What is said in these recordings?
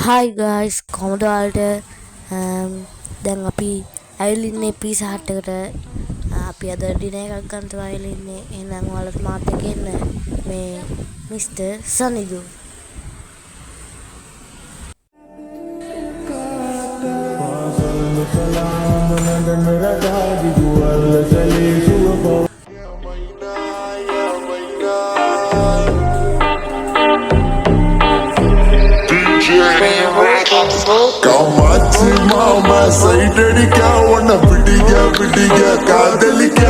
Hi guys, කොහොමද ඔයාලට දැන් අපි ඇවිල්ලා ඉන්නේ පීසා හට් එකට. අපි අද ඩිනර් එකක් ගන්න තමයි ඇවිල්ලා ඉන්නේ. එහෙනම් ඔයාලත් මාත් එක්ක එන්න මේ මිස්ටර් සනිදු. காமாட்சி மாமா சைடடிக்கா உன்னை பிடிக்க காதலிக்க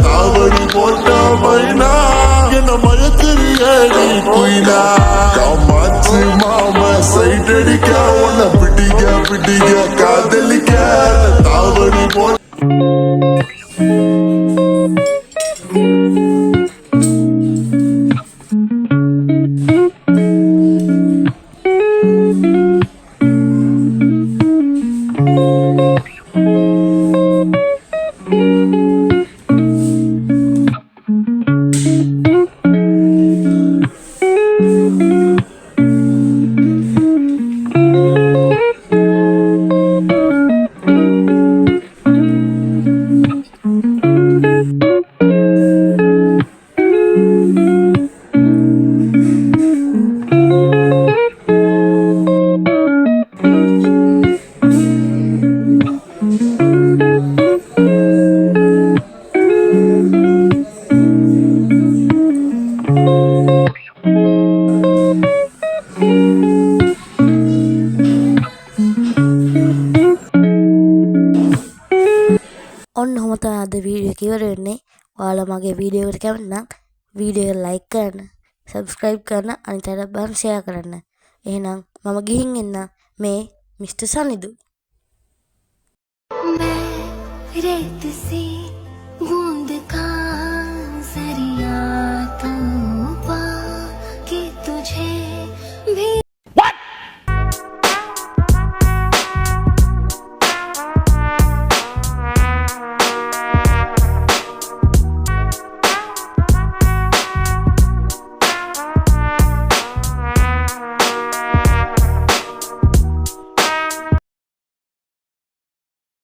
தாவடி போட்ட மைனா என்ன மயத்திரியடி குயினா காமாட்சி மாமா சைடடிக்கா உன்னை பிடிக்க காதலிக்க தாவடி போட்ட ඔන්න ඔහොම තමයි අද වීඩියෝ එක ඉවර වෙන්නේ. ඔයාලා මගේ වීඩියෝ එකට කැමති නම් වීඩියෝ එක ලයික් කරන්න, සබ්ස්ක්‍රයිබ් කරන්න, අනිත් අයට බන් ෂෙයා කරන්න. එහෙනම් මම ගිහින් එන්න මේ මිස්ටර් සනිදු. मैं रेत सी